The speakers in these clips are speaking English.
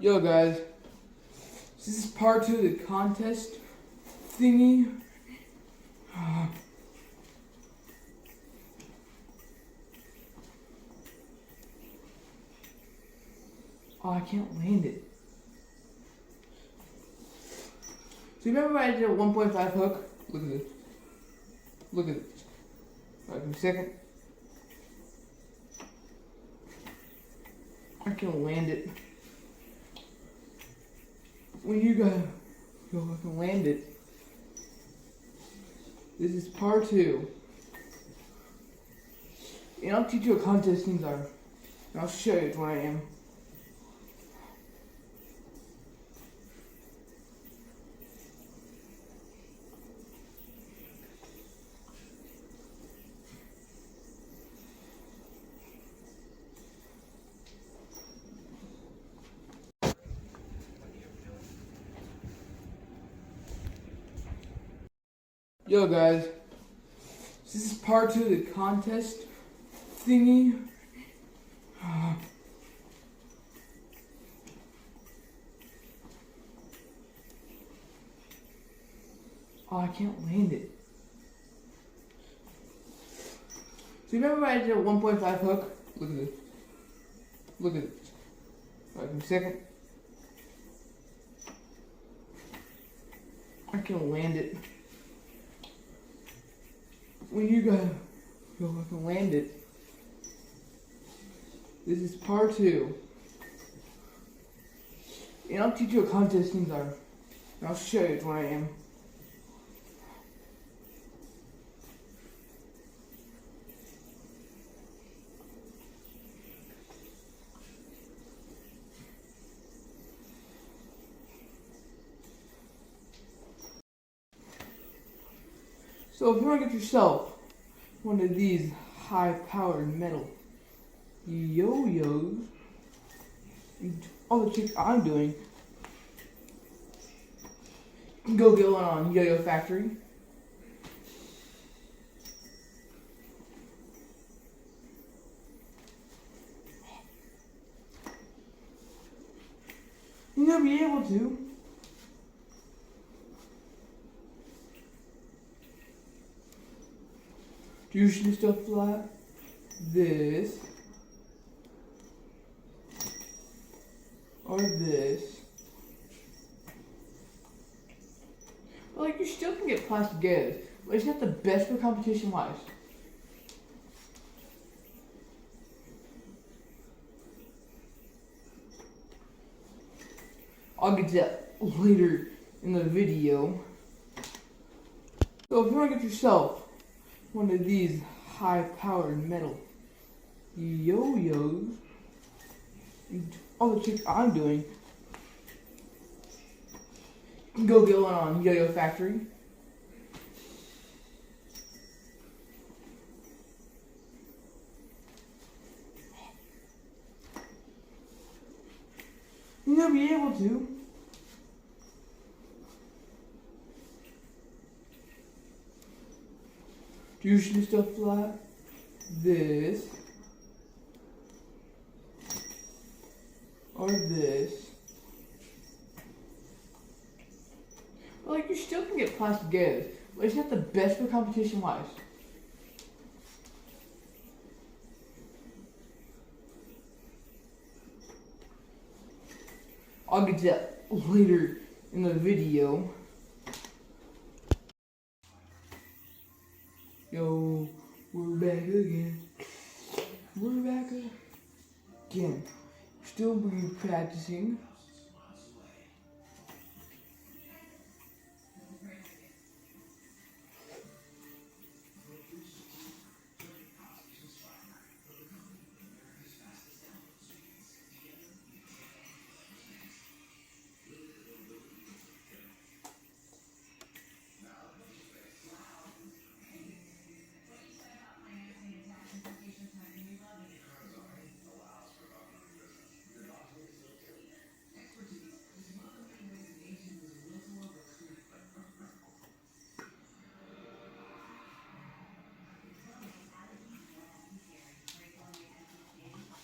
Yo guys, this is part 2 of the contest thingy. Oh, I can't land it. So you remember I did a 1.5 hook? Look at this. Look at this. Alright, give me a second. I can land it. When you guys go, I can land it. This is part 2. And I'll teach you what contest things are. And I'll show you where I am. Yo guys, this is part 2 of the contest thingy. Oh, I can't land it. So you remember I did a 1.5 hook? Look at this. Look at this. Alright, give me a second. I can land it. When you guys go, I can land it. This is part 2. And I'll teach you what contest things are. And I'll show you where I am. So if you want to get yourself one of these high-powered metal yo-yos, all the tricks I'm doing, you can go get one on Yoyo Factory. You'll be able to. Usually stuff like this, or this. But like, you still can get plastic gates, but it's not the best for competition wise. I'll get to that later in the video. So if you want to get yourself one of these high-powered metal yo-yos, all the tricks I'm doing, you can go get one on Yoyo Factory. You'll be able to. Usually stuff like this, or this. But like, you still can get plastic gates, but it's not the best for competition wise. I'll get to that later in the video. Yo, we're back again. We're back again. Still be practicing.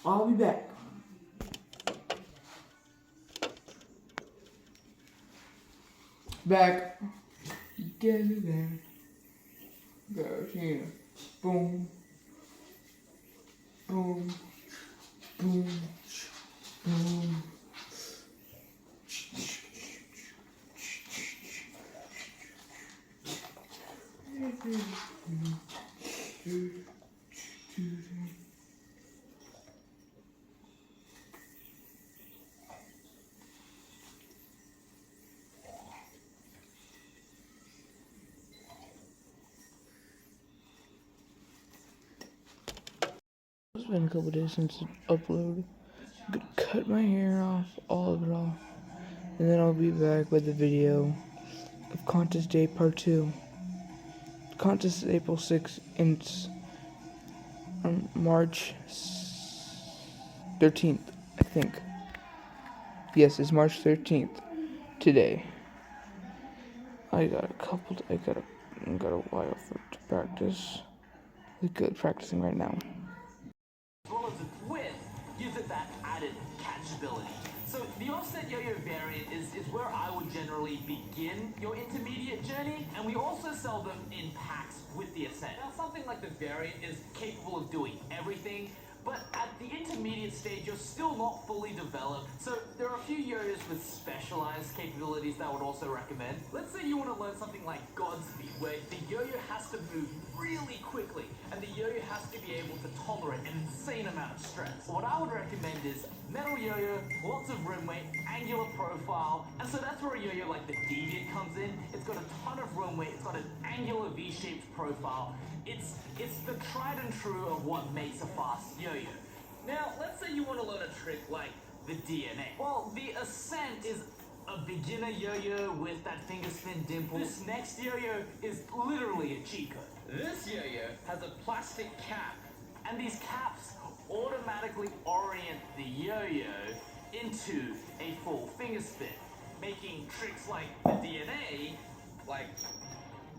I'll be back. back together then. Go here. Boom. Boom. Boom. Boom. It's been a couple days since it uploaded. I'm gonna cut my hair off, all of it off, and then I'll be back with the video of Contest Day Part 2. Contest is April 6th, and it's on March 13th, I think. Yes, it's March 13th today. I got a while to practice. We're good practicing right now. As well as its width, gives it that added catchability. So the offset yo-yo variant is where I would generally begin your intermediate journey, and we also sell them in packs with the ascent. Now something like the variant is capable of doing everything, but at the intermediate stage you're still not fully developed. So there are a few yo-yos with specialized capabilities that I would also recommend. Let's say you want to learn something like Godspeed, where the yo-yo has to move really quickly, and the yo-yo has to be able to tolerate an insane amount of stress. What I would recommend is metal yo-yo, lots of room weight, angular profile, and so that's where a yo-yo like the Deviant comes in. It's got a ton of room weight, it's got an angular V-shaped profile. It's the tried and true of what makes a fast yo-yo. Now, let's say you want to learn a trick like the DNA. Well, the Ascent is a beginner yo-yo with that finger spin dimple. This next yo-yo is literally a cheat code. This yo-yo has a plastic cap, and these caps automatically orient the yo-yo into a full finger spin, making tricks like the DNA like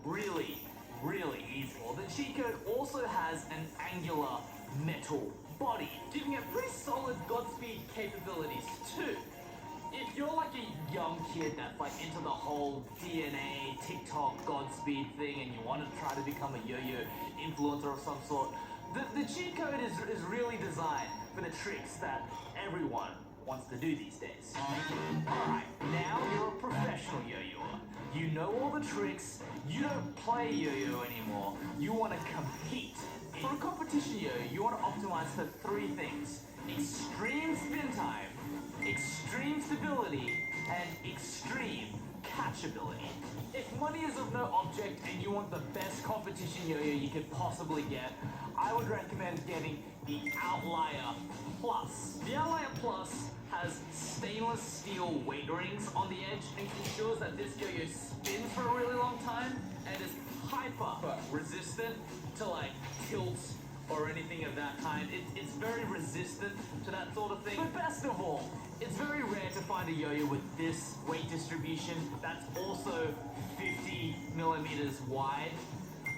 really easy. Well, the cheat code also has an angular metal body, giving it pretty solid Godspeed capabilities too. If you're like a young kid that's like into the whole DNA, TikTok, Godspeed thing, and you want to try to become a yo-yo influencer of some sort, the cheat code is really designed for the tricks that everyone wants to do these days. Alright, now you're a professional yo-yoer. You know all the tricks, you don't play yo-yo anymore, you want to compete. For a competition yo-yo, you want to optimize for three things: extreme spin time, extreme stability, and extreme catchability. If money is of no object and you want the best competition yo-yo you could possibly get, I would recommend getting the Outlier Plus. The Outlier Plus has stainless steel weight rings on the edge and ensures that this yo-yo spins for a really long time and is hyper resistant to like tilts or anything of that kind. It's very resistant to that sort of thing. But best of all, it's very rare to find a yo-yo with this weight distribution that's also 50 millimeters wide.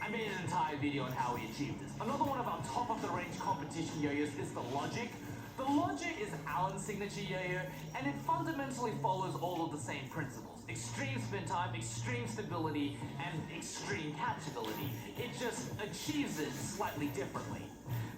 I made an entire video on how we achieved this. Another one of our top of the range competition yo-yos is the Logic. The Logic is Allen's signature yo-yo, and it fundamentally follows all of the same principles: extreme spin time, extreme stability, and extreme catchability. It just achieves it slightly differently.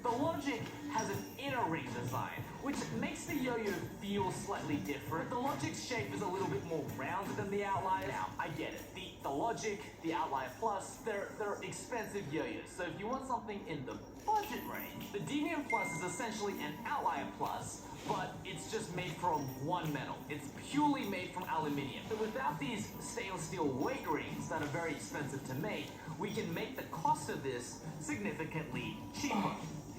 The Logic has an inner ring design, which makes the yo-yo feel slightly different. The Logic's shape is a little bit more rounded than the Outlier. Now, I get it. The Logic, the Outlier Plus, they're expensive yo-yos. So if you want something in the budget range, the Deviant Plus is essentially an Outlier Plus, but it's just made from one metal. It's purely made from aluminium. So without these stainless steel weight rings that are very expensive to make, we can make the cost of this significantly cheaper.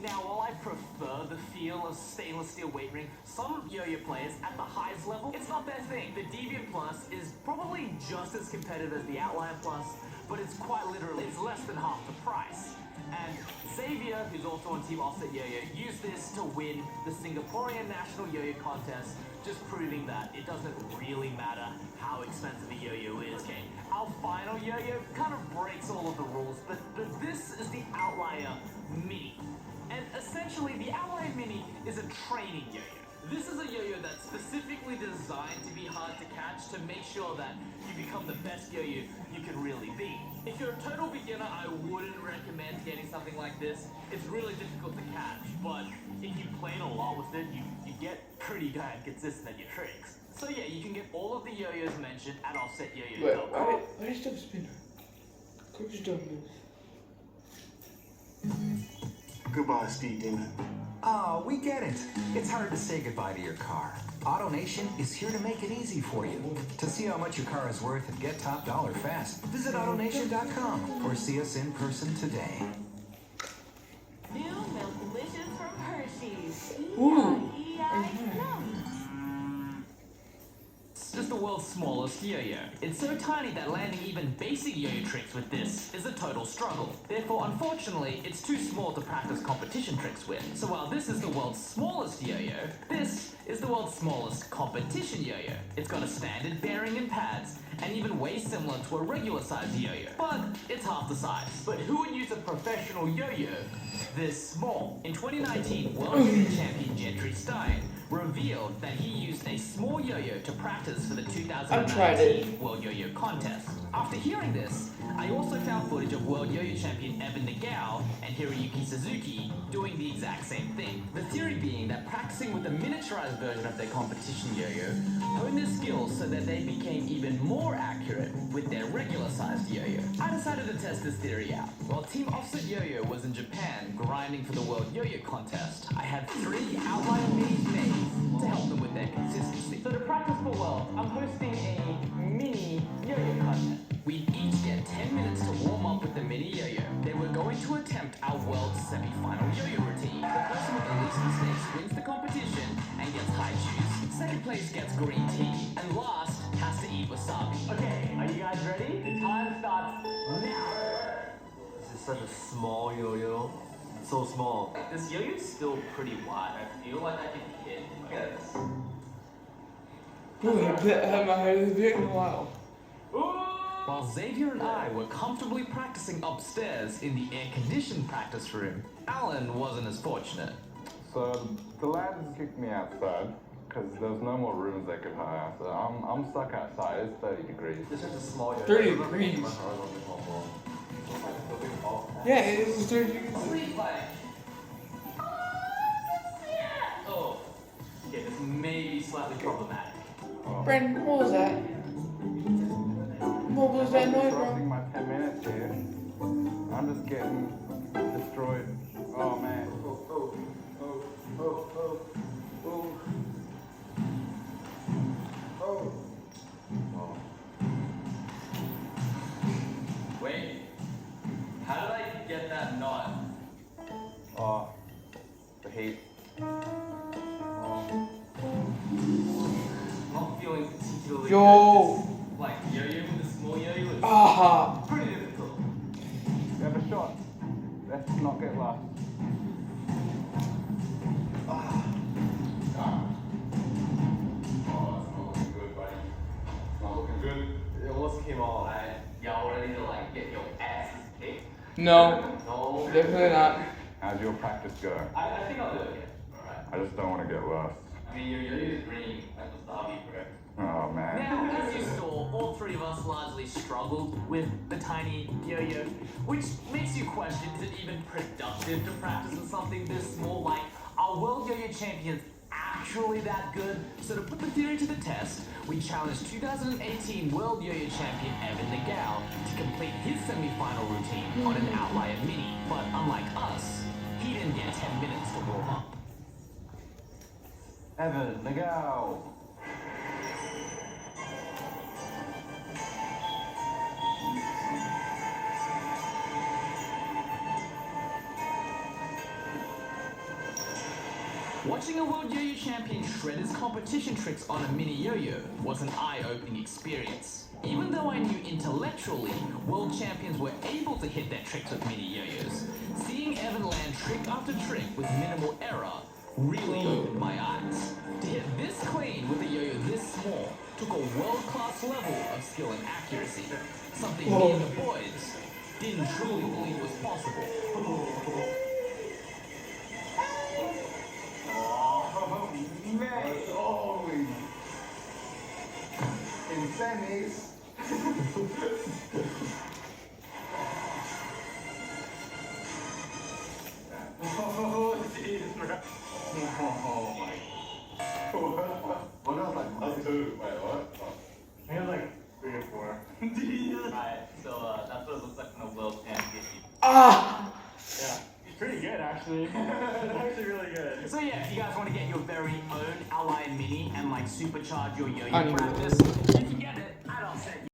Now, while I prefer the feel of stainless steel weight ring, some yo-yo players at the highest level, it's not their thing. The Deviant Plus is probably just as competitive as the Outlier Plus, but it's quite literally, it's less than half the price. And Xavier, who's also on Team Offset Yo-Yo, used this to win the Singaporean National Yo-Yo Contest, just proving that it doesn't really matter how expensive a yo-yo is. Okay, our final yo-yo kind of breaks all of the rules, but this is the Outlier Mini. And essentially, the Outlier Mini is a training yo-yo. This is a yo-yo that's specifically designed designed to be hard to catch to make sure that you become the best yo-yo you can really be. If you're a total beginner, I wouldn't recommend getting something like this. It's really difficult to catch, but if you play a lot with it, you get pretty damn consistent at your tricks. So yeah, you can get all of the yo-yos mentioned at offsetyoyo.com. Why did stop spinning? Could just don't move. Goodbye, Speed Demon. Oh, we get it. It's hard to say goodbye to your car. AutoNation is here to make it easy for you. To see how much your car is worth and get top dollar fast, visit AutoNation.com or see us in person today. New Milk Delicious from Hershey's. Ooh. It's just the world's smallest yo-yo. It's so tiny that landing even basic yo-yo tricks with this is a total struggle. Therefore, unfortunately, it's too small to practice competition tricks with. So while this is the world's smallest yo-yo, this is the world's smallest competition yo-yo. It's got a standard bearing and pads, and even way similar to a regular size yo-yo. But it's half the size. But who would use a professional yo-yo this small? In 2019, World Yo-Yo Champion Gentry Stein revealed that he used a small yo-yo to practice for the 2019 World Yo-Yo contest. After hearing this, I also found footage of World Yo-Yo Champion Evan Nagao and Hiroyuki Suzuki doing the exact same thing. The theory being that practicing with a miniaturized version of their competition yo-yo honed their skills so that they became even more accurate with their regular-sized yo-yo. I decided to test this theory out. While Team Offset Yo-Yo was in Japan grinding for the World Yo-Yo contest, I had 3 outlier minis made to help them with their consistency. So to practice for World, I'm hosting a mini yo-yo contest. We'd each get 10 minutes to warm up with the mini yo-yo. Then we're going to attempt our world semi-final yo-yo routine. The person with the least mistakes wins the competition and gets high shoes. Second place gets green tea, and last has to eat wasabi. Okay, are you guys ready? The time starts now. This is such a small yo-yo. It's so small. This yo-yo is still pretty wide. I feel like I can hit. Look at this. Ooh, I had my head in the bit in a while. While Xavier and I were comfortably practicing upstairs in the air-conditioned practice room, Alan wasn't as fortunate. So the lads kicked me outside because there was no more rooms they could hire. So I'm stuck outside. It's 30 degrees. This is a small yo-yo. 30 degrees. Yeah, it's 30 degrees. Sleep like. Oh, yeah, this may be slightly problematic. Brandon, what was that? What was that noise, Crossing bro? my 10 minutes here. I'm just getting destroyed. Oh man. Wait, how did I get that knot? Oh, the heat. Not feeling particularly Yo. good. Like yo-yo with a small yo-yo is Aha. pretty difficult. You have a shot. Let's not get lost. It almost came off. Y'all ready to like get your asses kicked? No, No. definitely not. How's your practice go? I think I'll do it again. Alright. I just don't want to get lost. I mean, your yo-yo is green, like wasabi, bro. Oh man. Now, as you saw, all 3 of us largely struggled with the tiny yo-yo, which makes you question, is it even productive to practice with something this small? Like, are World Yo-Yo Champions actually that good? So to put the theory to the test, we challenged 2018 World Yo-Yo Champion Evan Nagao to complete his semi-final routine on an outlier mini. But unlike us, he didn't get 10 minutes to warm up. Evan, Nagao. Watching a World Yo-Yo Champion shred his competition tricks on a mini yo-yo was an eye-opening experience. Even though I knew intellectually world champions were able to hit their tricks with mini yo-yos, seeing Evan land trick after trick with minimal error really opened my eyes. To hit this clean with a yo-yo this small took a world-class level of skill and accuracy, something me and the boys didn't truly believe was possible. semis. Oh, jeez, bro. Oh my. What else? That's two. Wait, what? I have like 3 or 4. Alright, so that's what it looks like when a world can get you. Ah! Yeah, it's pretty good actually. It's actually really good. So yeah, if you guys want to get your very own Ally Mini and like supercharge your I yo-yo need practice, you can get it at our set.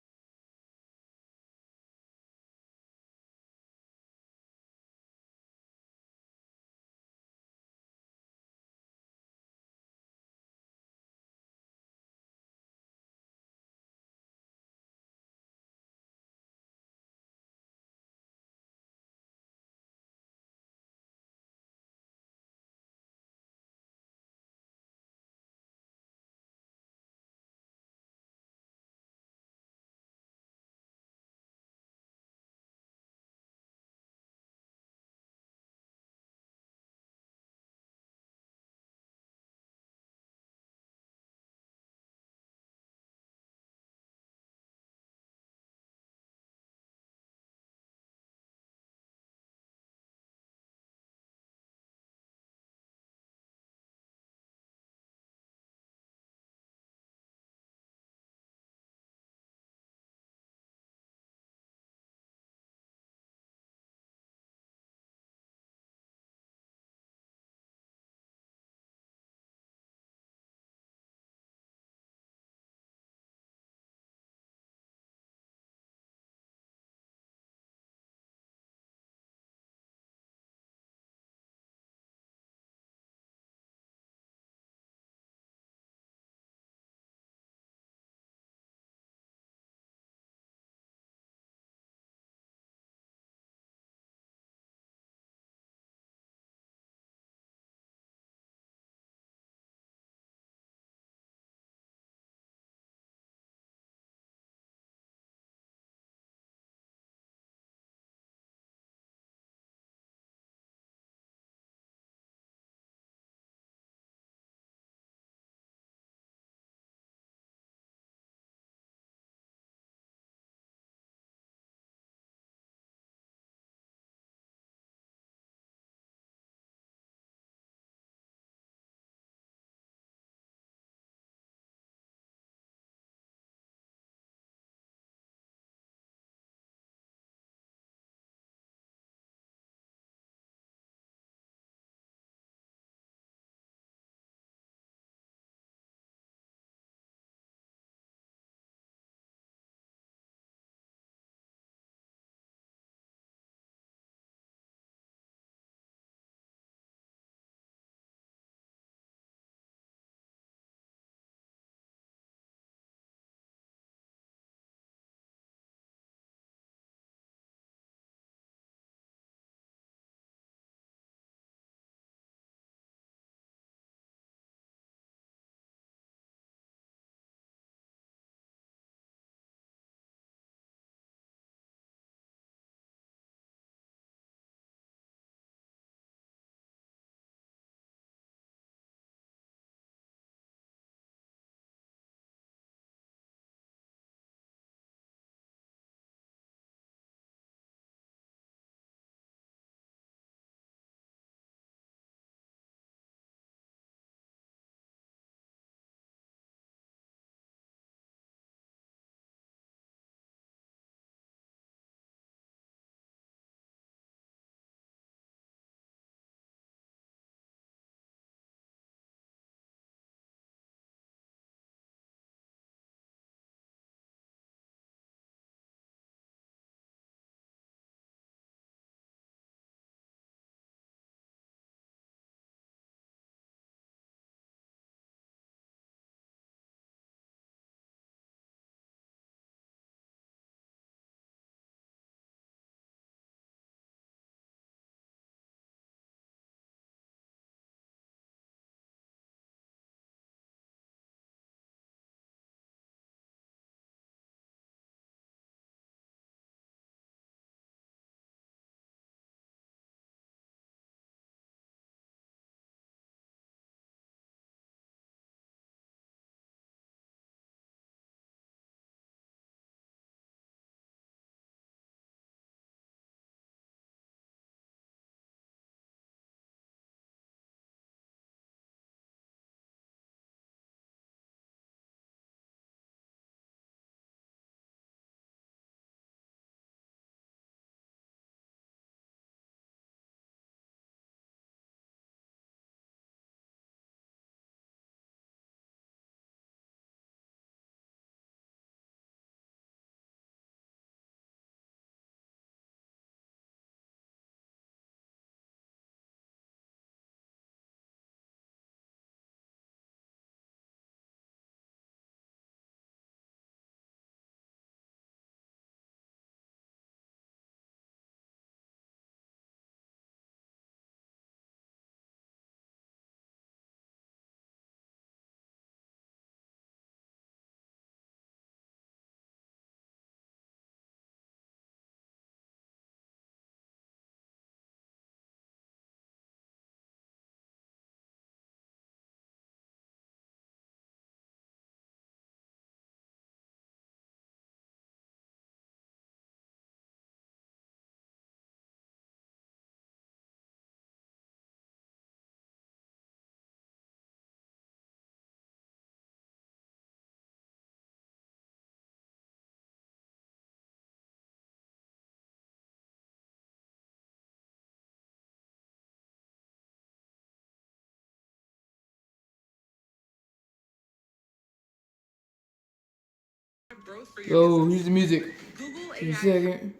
for your Yo, business. here's the music. Google Give me a AI. second.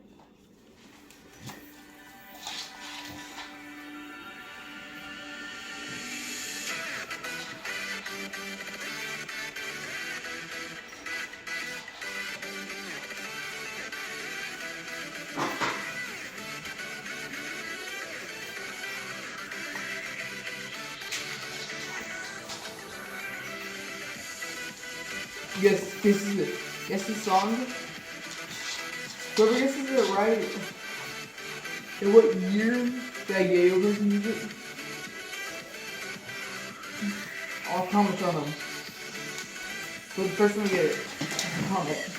Guess the song. Whoever guesses it right, in what year that Yoyo was music, I'll comment on them. So the first one to get it, comment.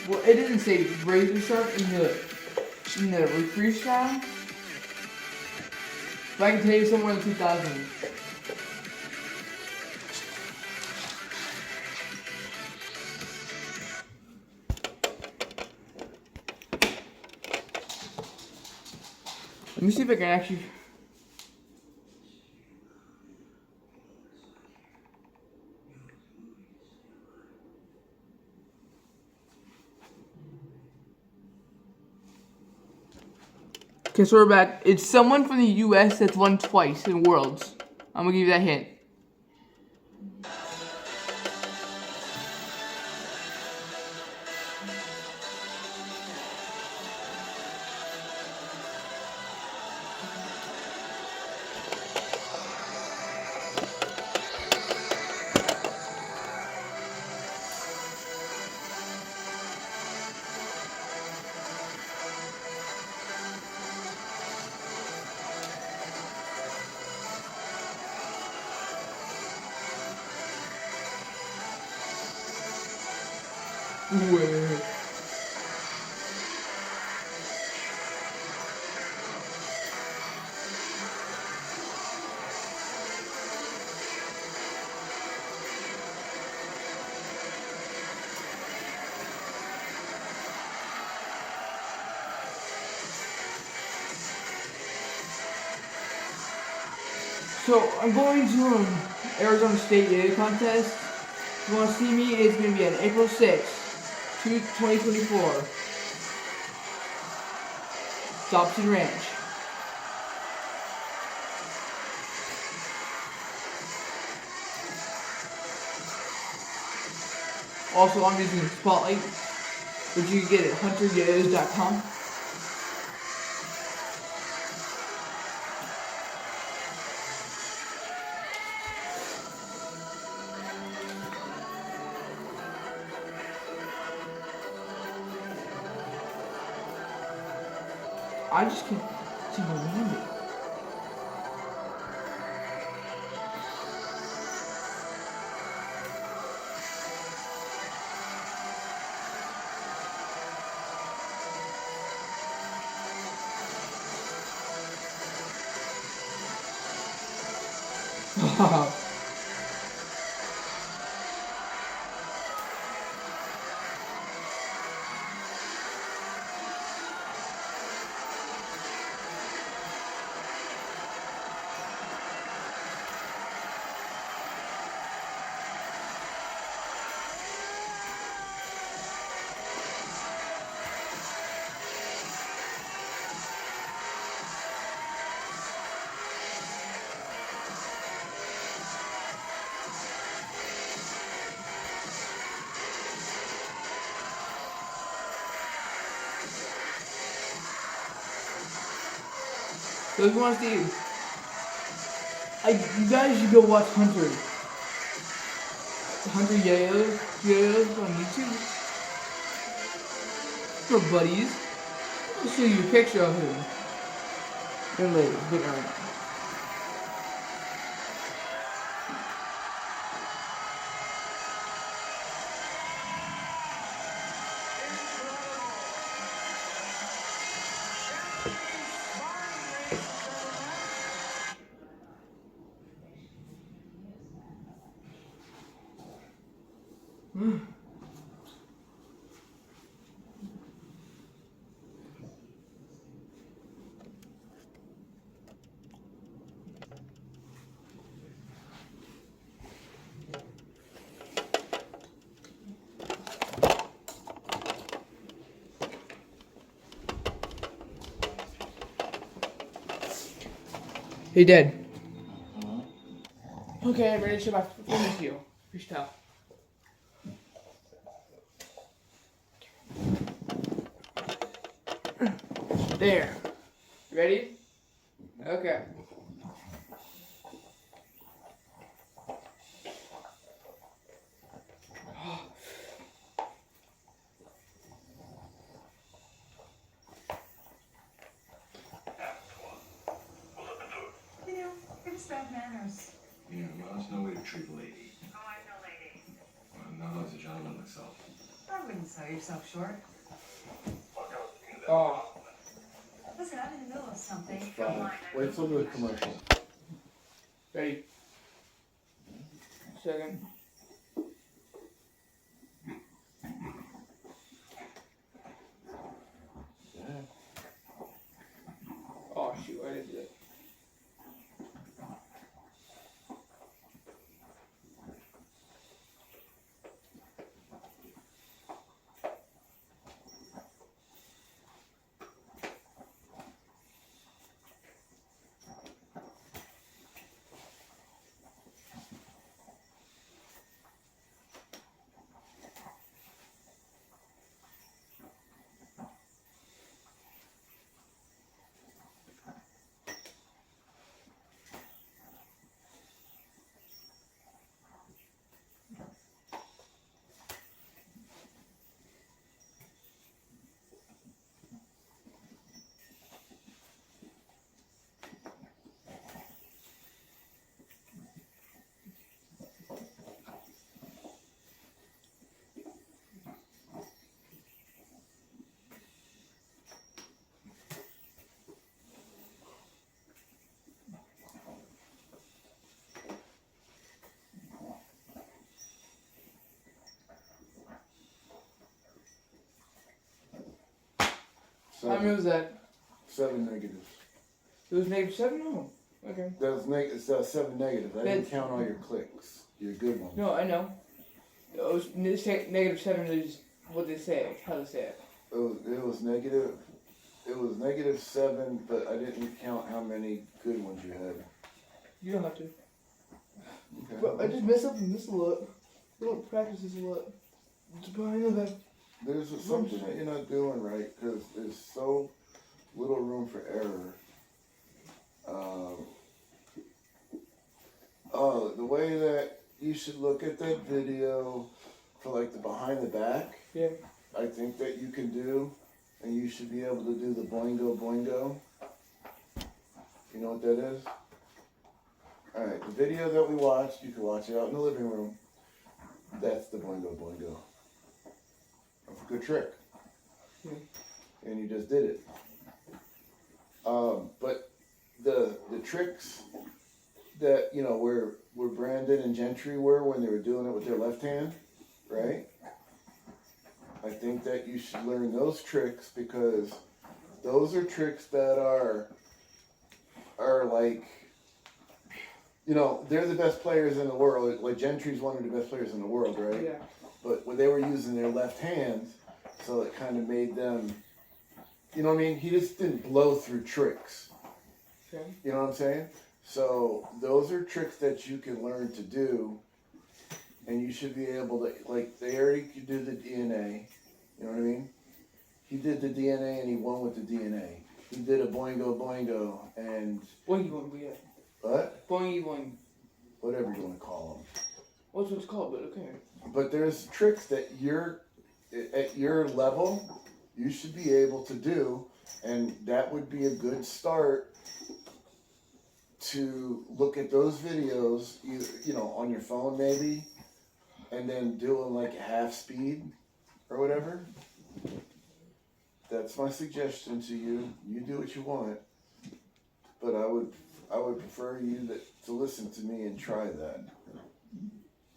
Well, it didn't say razor sharp in the freestyle, but I can tell you somewhere in the 2000s. Let me see if I can actually. Okay, so we're back. It's someone from the US that's won twice in Worlds. I'm gonna give you that hint. Wait. So I'm going to Arizona State Yoyo contest. If you want to see me, it's going to be on April 6th, 2024. Dobson Ranch. Also, I'm using Spotlight, which you can get at hunteryoyos.com. I just can't seem to land it. So if you want to see, you guys should go watch Hunter Yoyo on YouTube. For buddies, I'll show you a picture of him. And later, but Hey, Dad. Okay, I'm ready to show my performance to you. Freestyle. There. Ready? Okay. You know, it's bad manners. Yeah, well, that's no way to treat a lady. Oh, I'm no lady. Well, not as a gentleman myself. I wouldn't sell yourself short. Oh. Listen, I'm in the middle of something. Fine. Wait till the commercial. Ready? Second. Oh shoot, I didn't do that. How many was that? 7 negatives. It was -7? No. Okay. It's 7 negatives. I didn't count all your clicks. Your good ones. No, I know. It was -7 is what they say, how they say it. It was negative. It was -7, but I didn't count how many good ones you had. You don't have to. Okay. But I just mess up and miss a lot. I don't practice this a lot. But I know that. There's something that you're not doing right because there's so little room for error. The way that you should look at that video for like the behind the back, Yeah. I think that you can do, and you should be able to do the boingo boingo. You know what that is? Alright, the video that we watched, you can watch it out in the living room. That's the boingo boingo. That's a good trick. Yeah. And you just did it. But the tricks that, you know, where Brandon and Gentry were when they were doing it with their left hand, right? I think that you should learn those tricks because those are tricks that are like, you know, they're the best players in the world. Like Gentry's one of the best players in the world, right? Yeah. But when they were using their left hands, so it kind of made them, you know what I mean? He just didn't blow through tricks. Okay. You know what I'm saying? So those are tricks that you can learn to do, and you should be able to, like, they already could do the DNA. You know what I mean? He did the DNA and he won with the DNA. He did a boingo boingo and Boingy boing, yeah. what? Boingy boing. Whatever you want to call them. What's what it's called, but okay. But there's tricks that at your level, you should be able to do, and that would be a good start to look at those videos, either, you know, on your phone maybe, and then do them like half speed or whatever. That's my suggestion to you. You do what you want, but I would prefer you to listen to me and try that.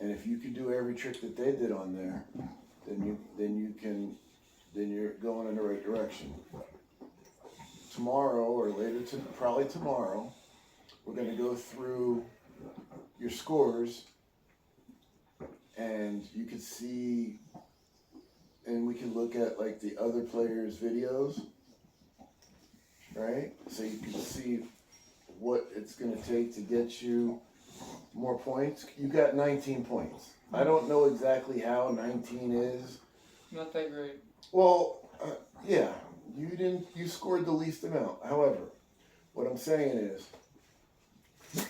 And if you can do every trick that they did on there, then you're going in the right direction. Tomorrow or probably tomorrow, we're going to go through your scores, and you can see, and we can look at like the other players' videos, right? So you can see what it's going to take to get you more points. You got 19 points. I don't know exactly how 19 is. Not that great. Well, yeah, you scored the least amount. However, what I'm saying is,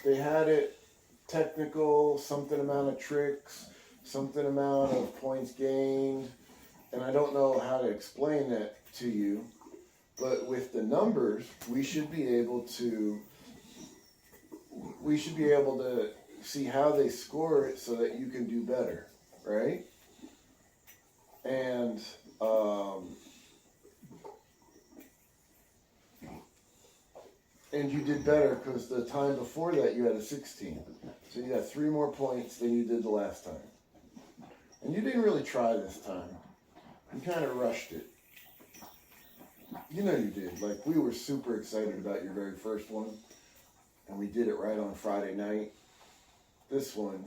they had it technical, something amount of tricks, something amount of points gained, and I don't know how to explain that to you, but with the numbers, we should be able to see how they score it so that you can do better, right? And you did better because the time before that you had a 16. So you got 3 more points than you did the last time. And you didn't really try this time. You kind of rushed it. You know you did. Like, we were super excited about your very first one. And we did it right on Friday night. This one,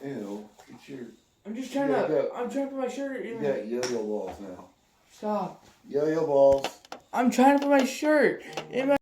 it's your... I'm just trying I'm trying to put my shirt You in. got yo-yo balls now. Stop. Yo-yo balls. I'm trying to put my shirt in my